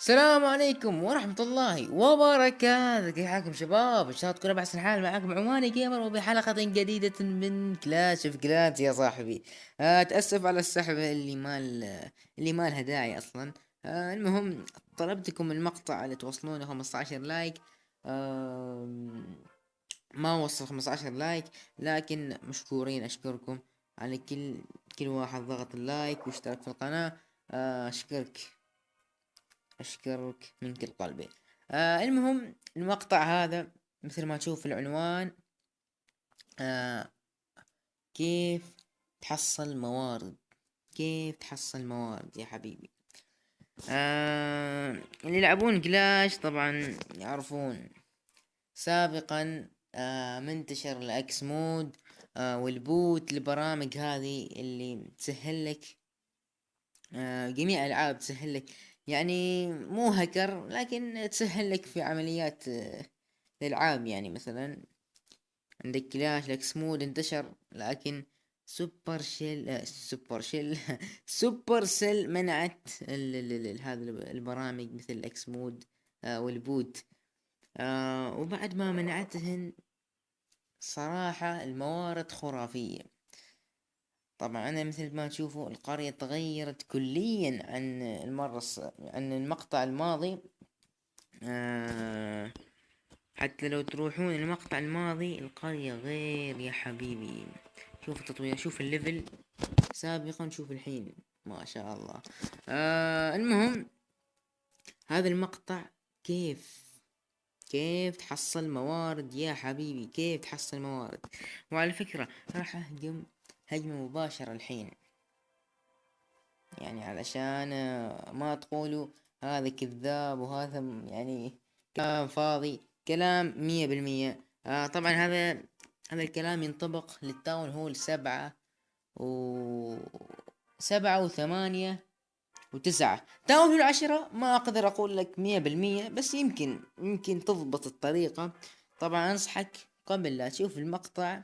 السلام عليكم ورحمة الله وبركاته، كيف حالكم شباب؟ إن شاء الله تكونوا بأحسن حال. معكم عماني جيمر وبحلقة جديدة من كلاش اوف كلانس يا صاحبي. أتأسف على السحب اللي ما لها داعي أصلا. المهم، طلبتكم المقطع اللي توصلونه 15 لايك. آه ما وصل 15 لايك، لكن مشكورين، أشكركم على كل واحد ضغط اللايك واشترك في القناة. أشكرك، أشكرك من كل قلبي. المهم، المقطع هذا مثل ما تشوف في العنوان. آه كيف تحصل موارد، كيف تحصل موارد يا حبيبي. اللي يلعبون كلاش طبعا يعرفون سابقا منتشر الاكس مود والبوت، البرامج هذه اللي تسهل لك جميع العاب، تسهل لك، يعني مو هكر لكن تسهل لك في عمليات الالعاب. يعني مثلا عندك كلاش الاكس مود انتشر، لكن سوبر شيل سوبر شيل سوبر سيل منعت هذه البرامج مثل الاكس مود والبوت. وبعد ما منعتهن صراحة الموارد خرافية. طبعا أنا مثل ما تشوفوا القرية تغيرت كليا عن عن المقطع الماضي. آه حتى لو تروحون المقطع الماضي القرية غير يا حبيبي. شوف التطوير، شوف الليفل سابقا، شوف الحين، ما شاء الله. المهم، هذا المقطع كيف تحصل موارد يا حبيبي، كيف تحصل موارد. وعلى فكرة راح أهجم هجمة مباشرة الحين، يعني علشان ما تقولوا هذا كذاب وهذا يعني كلام فاضي، كلام 100%. طبعا هذا الكلام ينطبق للتاون هول 7 و8 و9. تاون هول 10 ما أقدر أقول لك 100%، بس يمكن تضبط الطريقة. طبعا أنصحك قبل لا تشوف المقطع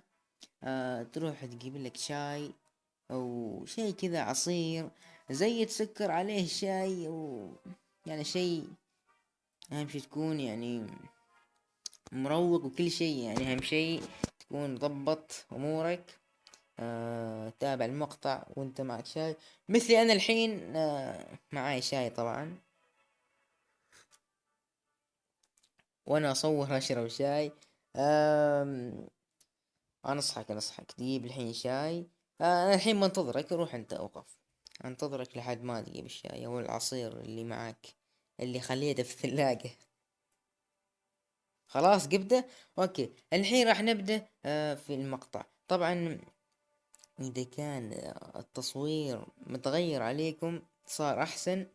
تروح تجيب لك شاي او شيء كذا، عصير زي تسكر عليه شاي، او يعني شيء. اهم شي تكون يعني مروق وكل شيء، يعني اهم شيء تكون ضبط امورك. تابع المقطع وانت معك شاي، مثلي انا الحين معاي شاي طبعا، وانا اصور اشرب شاي. انصحك تجيب الحين شاي. انا الحين بنتظرك، روح انت اوقف، انتظرك لحد ما تجيب الشاي او العصير اللي معك اللي خليته في الثلاجة. خلاص جبته. اوكي، الحين راح نبدأ في المقطع. طبعا اذا كان التصوير متغير عليكم صار احسن،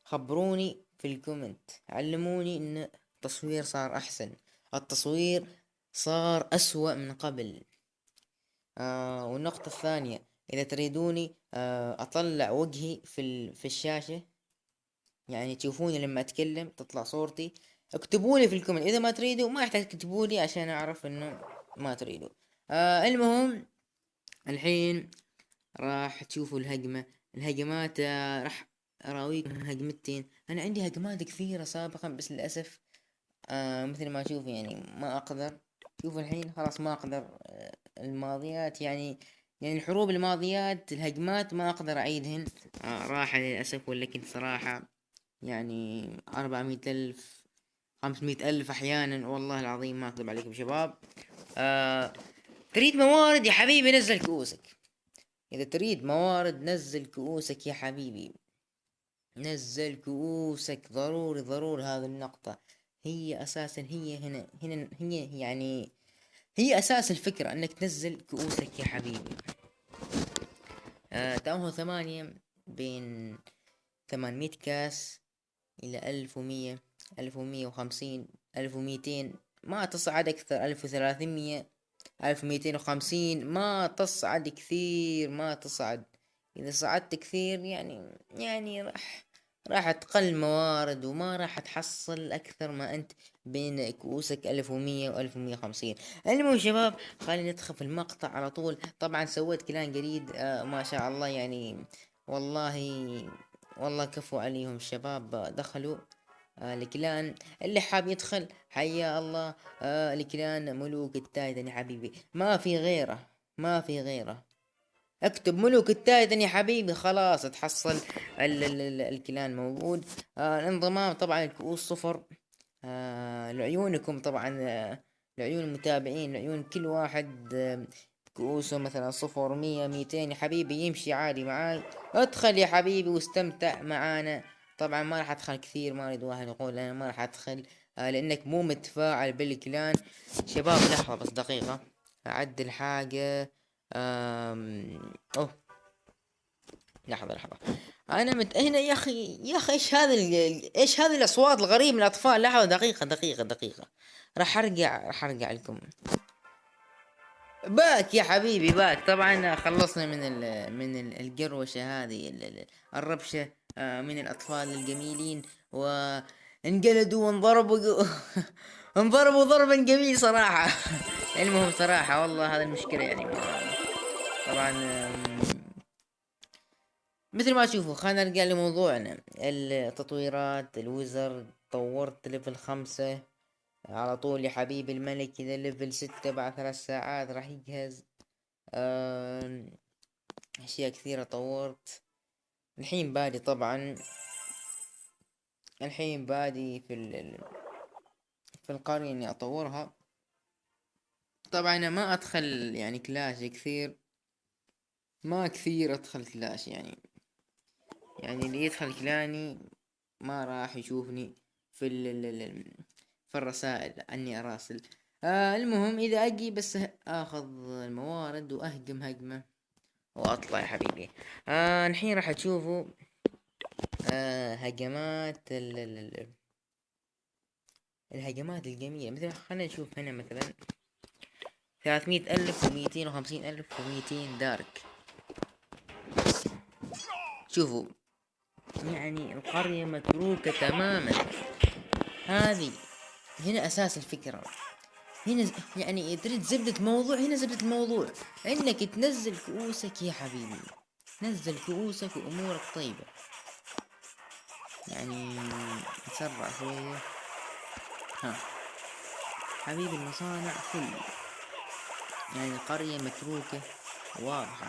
خبروني في الكومنت، علموني ان التصوير صار احسن. التصوير صار اسوأ من قبل. والنقطة الثانية، إذا تريدوني أطلع وجهي في الشاشة، يعني تشوفوني لما أتكلم تطلع صورتي، اكتبولي في الكومنت. إذا ما تريدوا ما يحتاج تكتبولي عشان أعرف إنه ما تريدوا. المهم، الحين راح تشوفوا الهجمات. راح أراويكم هجمتين. أنا عندي هجمات كثيرة سابقا، بس للأسف مثل ما تشوف يعني ما أقدر. شوف الحين خلاص ما أقدر. الماضيات يعني الحروب الماضيات، الهجمات ما أقدر أعيدهن. راحة للأسف، ولكن صراحة يعني 400 ألف، 500 ألف أحيانا، والله العظيم ما أكذب عليكم شباب. آه تريد موارد يا حبيبي، نزل كؤوسك. إذا تريد موارد نزل كؤوسك يا حبيبي، نزل كؤوسك ضروري ضروري. هذه النقطة هي أساسا، هي يعني هي أساس الفكرة، أنك تنزل كؤوسك يا حبيبي. تأهل 8 بين 800 كاس إلى 1100، 1150، 1200. ما تصعد أكثر، 1300، 1250. ما تصعد كثير، ما تصعد. إذا صعدت كثير يعني راح تقل موارد، وما راح تحصل أكثر ما أنت بين كؤوسك 1100 و1150. المهم شباب، خلينا ندخل في المقطع على طول. طبعا سويت كلام جديد ما شاء الله، يعني والله والله كفو عليهم الشباب، دخلوا الكلان اللي حاب يدخل حيا الله. الكلان ملوك التايتن يا حبيبي، ما في غيره، ما في غيره. اكتب ملوك التايتن يا حبيبي، خلاص تحصل ال الكلان موجود. الانضمام طبعا الكؤوس صفر. لعيونكم طبعا، لعيون المتابعين، لعيون كل واحد كؤوسه مثلا صفر، مية، ميتين يا حبيبي، يمشي عادي معاي. ادخل يا حبيبي واستمتع معانا. طبعا ما راح ادخل كثير، ما اريد واحد يقول انا ما راح ادخل لانك مو متفاعل بالكلان. شباب لحظة بس دقيقة اعدل حاجة. اوه، لحظة. انا هنا يا اخي، يا اخي ايش هذا ايش هذه الاصوات الغريبة من الاطفال؟ لحظة دقيقة. راح ارجع لكم. باك يا حبيبي باك. طبعا خلصنا من القروشة هذه، الربشة من الاطفال الجميلين، وانقلدوا وانضربوا انضربوا ضربا جميل صراحة. المهم صراحة والله هذا المشكلة يعني. طبعا مثل ما تشوفوا، خلينا نرجع لموضوعنا. التطويرات، الوزر طورت ليفل 5 على طول يا حبيبي. الملك اذا ليفل 6 بعد 3 ساعات راح يجهز. اشياء كثيرة طورت. الحين بادي طبعا، الحين بادي في القرية اني اطورها. طبعا انا ما ادخل يعني كلاش كثير، ما كثير ادخل كلاش يعني. يعني اللي يدخل كلاني ما راح يشوفني في في الرسائل اني اراسل. المهم اذا اجي بس اخذ الموارد واهجم هجمة واطلع يا حبيبي. الحين راح تشوفوا هجمات الهجمات الجميلة. مثلا خلينا نشوف هنا مثلا 300,000 و250,000 و200 دارك. شوفوا يعني القرية متروكة تماما. هذه هنا اساس الفكرة. هنا يعني تريد زبدة موضوع، هنا زبدة الموضوع انك تنزل كؤوسك يا حبيبي. نزل كؤوسك وامورك طيبة. يعني نسرع شوية. ها حبيبي المصانع فل، يعني قرية متروكة واضحة.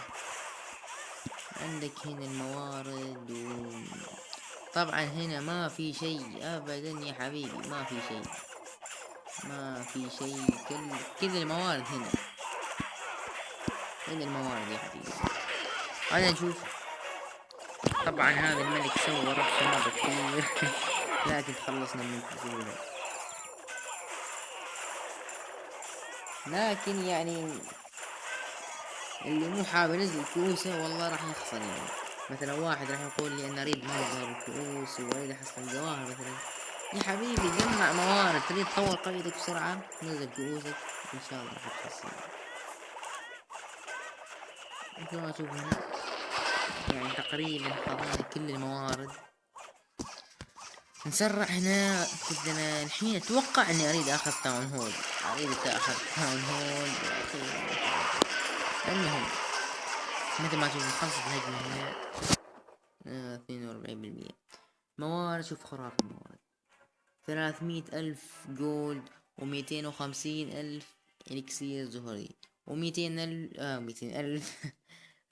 عندك هنا الموارد طبعا هنا ما في شيء ابدا يا حبيبي، ما في شيء، ما في شيء. كل الموارد هنا، هنا الموارد يا حبيبي. خلينا نشوف. طبعا هذا الملك سوى ربشة هذا كثير لكن تخلصنا من بسهولة. لكن يعني اللي مو حابب ينزل كؤوسه والله راح يخسر يعني. مثلا واحد راح يقول لي انا اريد مصدر الكؤوس واريد احصل جواهر مثلا. يا حبيبي جمع موارد، تريد تطور قريتك بسرعة نزل كؤوسك ان شاء الله راح تحصل. مثل ما تشوف هنا يعني تقريبا حضرنا كل الموارد. نسرع هنا كدنا. الحين اتوقع اني اريد اخذ تاون هول، اريد اخذ تاون هول اخيرا. المهم مثل ما تشوف خلصت الهجمة هنا 42%. موارد شوف خرافي الموارد. 300,000 جولد و250,000 إليكسير زهري و200,000 200,000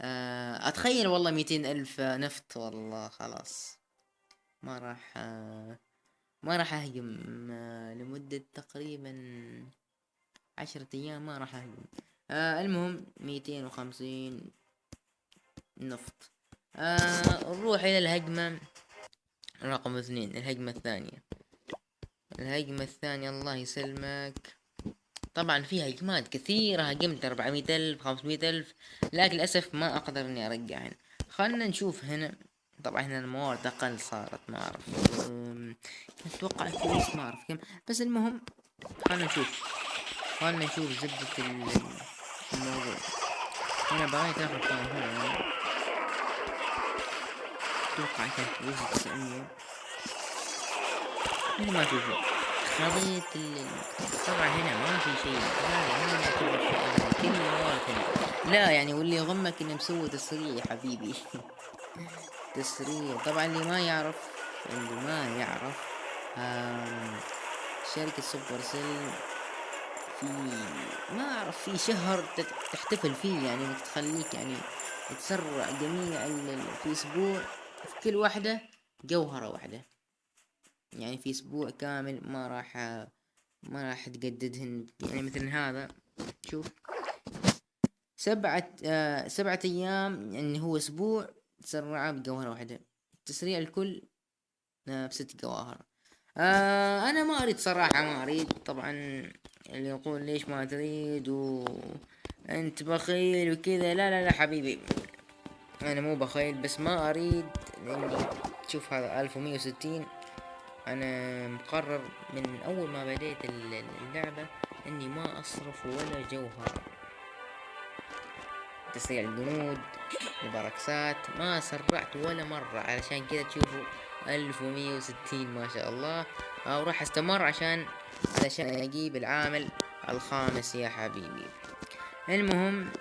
أتخيل والله 200,000 نفط. والله خلاص ما راح ما راح أهجم لمدة تقريبا 10 أيام، ما راح أهجم. المهم 250 نفط. نروح إلى الهجمة رقم 2، الهجمة الثانية. الهجمة الثانية الله يسلمك. طبعا في هجمات كثيرة هجمت 400,000 500,000، لكن للأسف ما أقدر إني أرجع هنا. خلنا نشوف هنا. طبعا هنا الموارد أقل صارت، ما أعرف أتوقع كويس، ما أعرف كم. بس المهم خلنا نشوف زبدة الموضوع. هنا بغيت آخذ كم هنا. أتوقع كان كويس 900. هنا ما تشوفوا خريط طبعا هنا ما في شيء. هذا يعتبر شيء كل الموارد هنا. لا يعني واللي يغمك انه مسوي تسريع يا حبيبي. تسريع. طبعا اللي ما يعرف آم، شركة سوبر سيل في، ما أعرف، في شهر تحتفل فيه، يعني إنك تخليك يعني تسرع جميع في أسبوع في كل واحدة جوهرة واحدة. يعني في أسبوع كامل ما راح تجددهن، يعني مثل هذا. شوف، 7 أيام يعني هو أسبوع تسرعه بجوهرة واحدة. تسريع الكل ب6 جواهر. أنا ما أريد صراحة، ما أريد طبعا. اللي يقول ليش ما تريد أنت بخيل وكذا، لا لا لا حبيبي، أنا مو بخيل، بس ما أريد. لأني تشوف هذا 1160، أنا مقرر من أول ما بديت اللعبة إني ما أصرف ولا جوهر. تسريع الجنود، البراكسات، ما سرعت ولا مرة، علشان كذا تشوفوا 1160 ما شاء الله. وراح استمر علشان اجيب العامل الخامس يا حبيبي. المهم،